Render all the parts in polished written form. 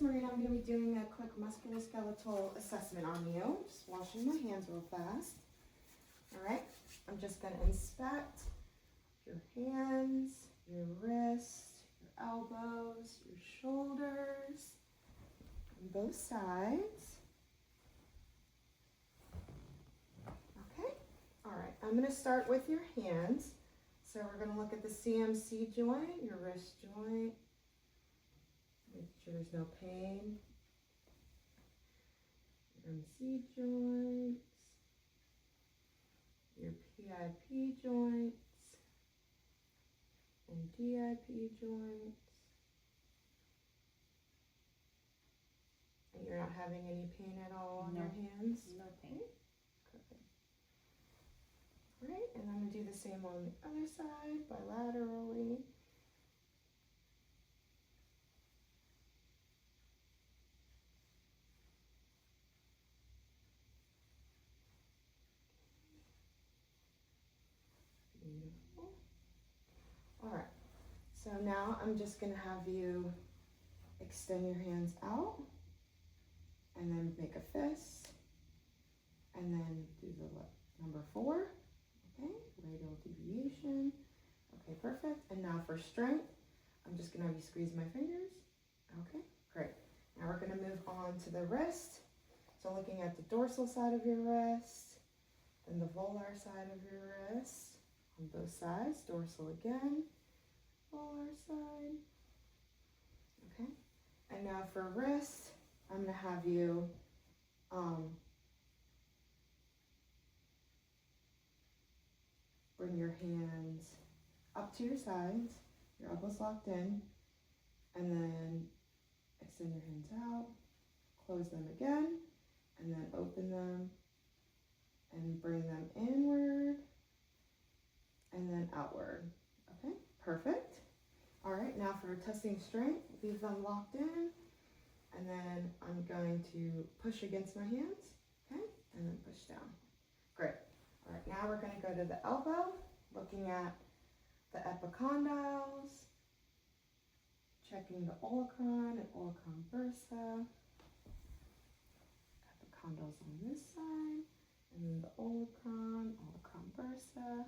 this, Maureen, I'm going to be doing a quick musculoskeletal assessment on you. Just washing my hands real fast. All right, I'm just going to inspect your hands, your wrists, your elbows, your shoulders, on both sides. Okay, all right, I'm going to start with your hands. So we're going to look at the CMC joint, your wrist joint. Make sure there's no pain. Your MC joints, your PIP joints, and DIP joints. And you're not having any pain at all on your hands? No pain. Okay. Great, and I'm going to do the same on the other side, bilaterally. Beautiful. All right, so now I'm just going to have you extend your hands out and then make a fist and then do the number 4. Okay, radial deviation. Okay, perfect. And now for strength, I'm just going to have you squeeze my fingers. Okay, great. Now we're going to move on to the wrist. So looking at the dorsal side of your wrist, then the volar side of your wrist on both sides. Dorsal again, volar side. Okay, and now for wrist, I'm going to have you bring your hands up to your sides, your elbows locked in, and then extend your hands out, close them again, and then open them and bring them inward and then outward. Okay, perfect. All right, now for testing strength, leave them locked in, and then I'm going to push against my hands, okay, and then push down. Great. All right, now we're going to go to the elbow, looking at the epicondyles, checking the olecron and olecron bursa. Epicondyles on this side, and then the olecron bursa.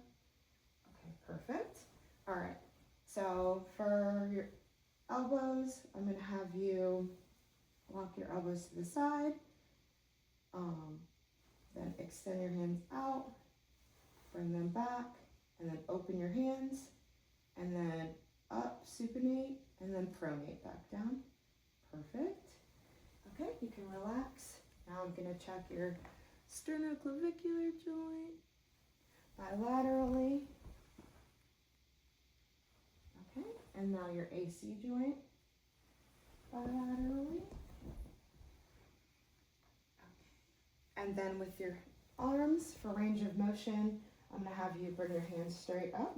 Okay, perfect. All right, so for your elbows, I'm going to have you walk your elbows to the side, then extend your hands out, bring them back, and then open your hands, and then up, supinate, and then pronate back down. Perfect. Okay, you can relax. Now I'm going to check your sternoclavicular joint bilaterally. Okay, and now your AC joint bilaterally. And then with your arms, for range of motion, I'm going to have you bring your hands straight up.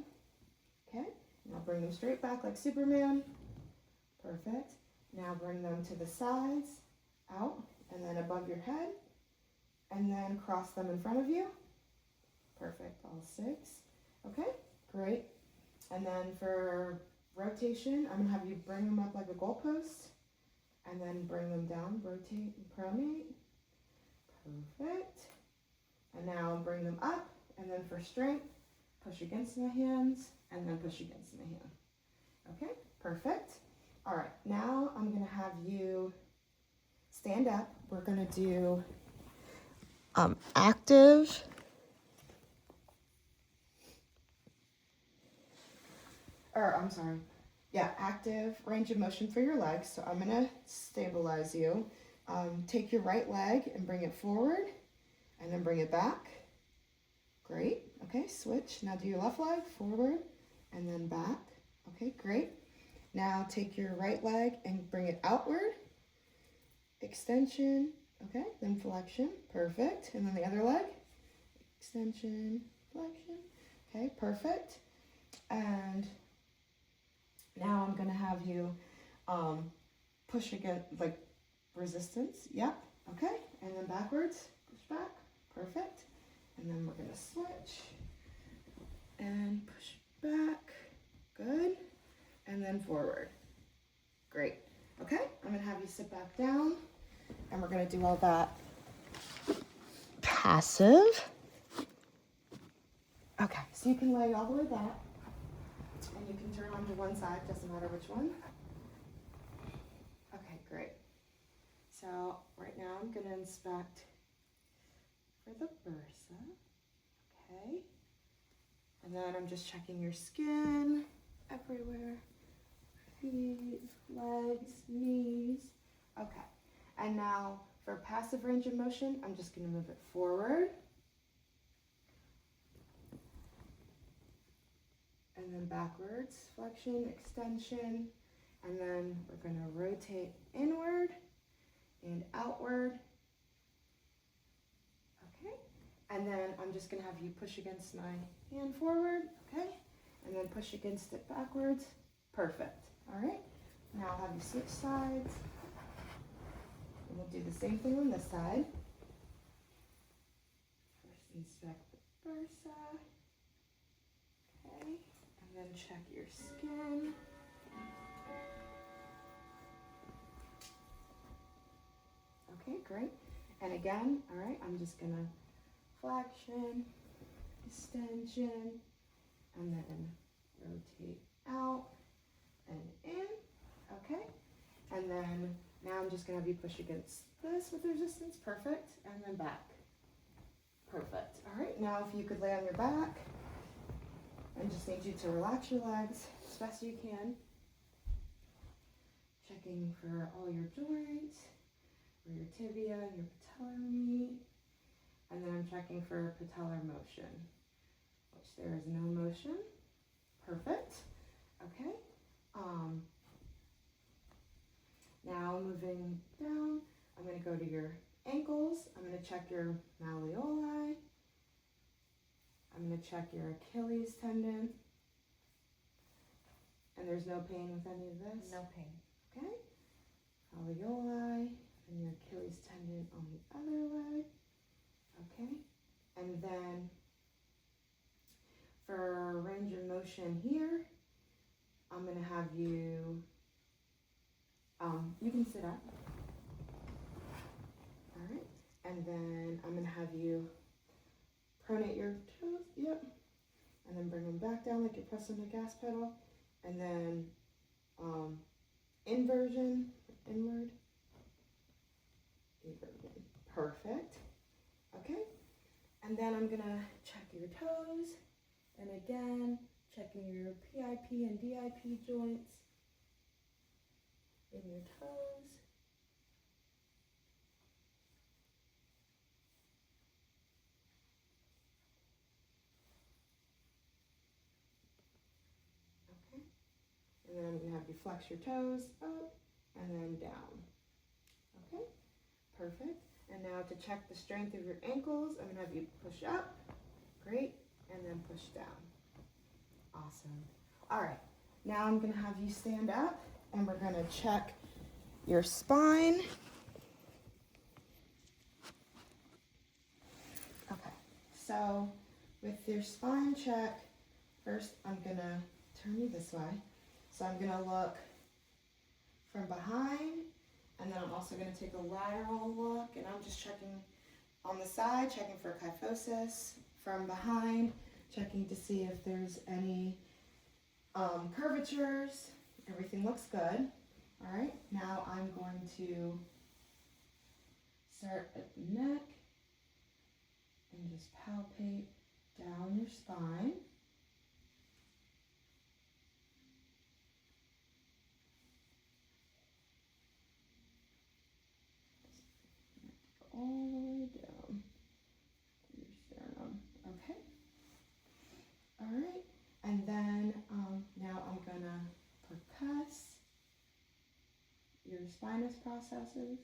Okay, now bring them straight back like Superman. Perfect. Now bring them to the sides, out, and then above your head, and then cross them in front of you. Perfect, all 6. Okay, great. And then for rotation, I'm going to have you bring them up like a goalpost, and then bring them down, rotate and pronate. Perfect. And now bring them up, and then for strength, push against my hands, and then push against my hand. Okay, perfect. All right, now I'm going to have you stand up. We're going to do active active range of motion for your legs. So I'm going to stabilize you. Take your right leg and bring it forward, and then bring it back. Great. Okay, switch. Now do your left leg forward and then back. Okay, great. Now take your right leg and bring it outward. Extension. Okay, then flexion. Perfect. And then the other leg. Extension, flexion. Okay, perfect. And now I'm going to have you push against, like, resistance. Yep. Okay. And then backwards. Push back. Perfect. And then we're going to switch. And push back. Good. And then forward. Great. Okay, I'm gonna have you sit back down and we're gonna do all that passive. Okay, so you can lay all the way back and you can turn on to one side, doesn't matter which one. Okay, great. So right now I'm gonna inspect for the bursa, okay? And then I'm just checking your skin everywhere, feet, legs, knees. Okay, and now for passive range of motion, I'm just gonna move it forward. And then backwards, flexion, extension, and then we're gonna rotate inward and outward. Okay, and then I'm just gonna have you push against my hand forward, okay? And then push against it backwards. Perfect, all right? Now I'll have you switch sides. And we'll do the same thing on this side. First inspect the bursa. Okay, and then check your skin. Okay, great. And again, all right, I'm just gonna flexion, extension, and then rotate out and in, okay? And then now I'm just gonna have you push against this with resistance, perfect, and then back. Perfect, all right, now if you could lay on your back, and just need you to relax your legs as best you can. Checking for all your joints, where your tibia and your patellar meet. And then I'm checking for patellar motion, which there is no motion. Perfect. Okay. Now moving down, I'm going to go to your ankles. I'm going to check your malleoli. I'm going to check your Achilles tendon. And there's no pain with any of this? No pain. Okay. Malleoli and your Achilles tendon on the other leg. Okay. And then for range of motion here, I'm going to have you, you can sit up. All right. And then I'm going to have you pronate your toes, yep. And then bring them back down like you're pressing the gas pedal. And then inversion, inward, inversion. Perfect. Okay. And then I'm gonna check your toes. And again, checking your PIP and DIP joints in your toes. And then I'm going to have you flex your toes up and then down. Okay, perfect. And now to check the strength of your ankles, I'm going to have you push up. Great. And then push down. Awesome. All right. Now I'm going to have you stand up and we're going to check your spine. Okay. So with your spine check, first I'm going to turn you this way. So I'm gonna look from behind, and then I'm also gonna take a lateral look, and I'm just checking on the side, checking for kyphosis, from behind, checking to see if there's any curvatures. Everything looks good. All right, now I'm going to start at the neck and just palpate down your spine. All the way down to your sternum. Okay. All right. And then now I'm gonna percuss your spinous processes.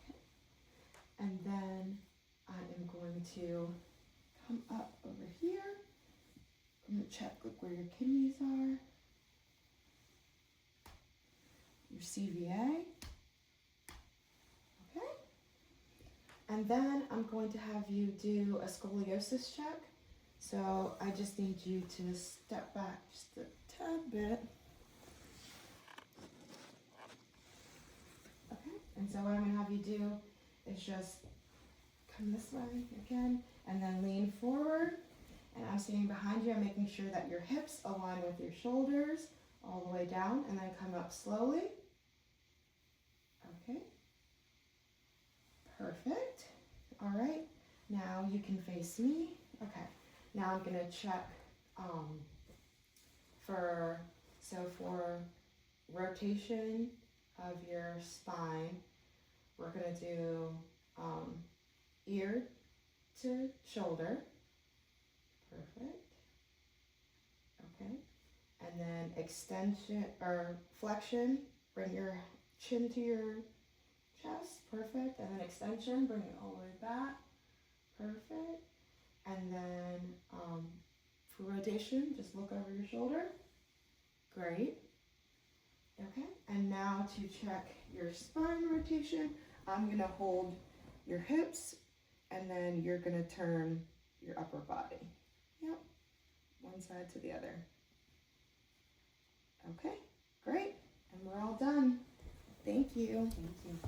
Okay. And then I am going to come up over here. I'm going to check look where your kidneys are. your CVA. Okay. And then I'm going to have you do a scoliosis check. So I just need you to step back just a tad bit. Okay. And so what I'm going to have you do is just come this way again, and then lean forward. And I'm standing behind you. I'm making sure that your hips align with your shoulders all the way down, and then come up slowly. Okay. Perfect. All right. Now you can face me. Okay. Now I'm going to check for rotation of your spine, we're going to do ear to shoulder. Perfect. Okay. And then extension or flexion, bring your chin to your chest. Perfect. And then extension, bring it all the way back. Perfect. And then for rotation, just look over your shoulder. Great. Okay. And now to check your spine rotation, I'm going to hold your hips, and then you're going to turn your upper body. Yep. One side to the other. Okay. Great. And we're all done. Thank you. Thank you.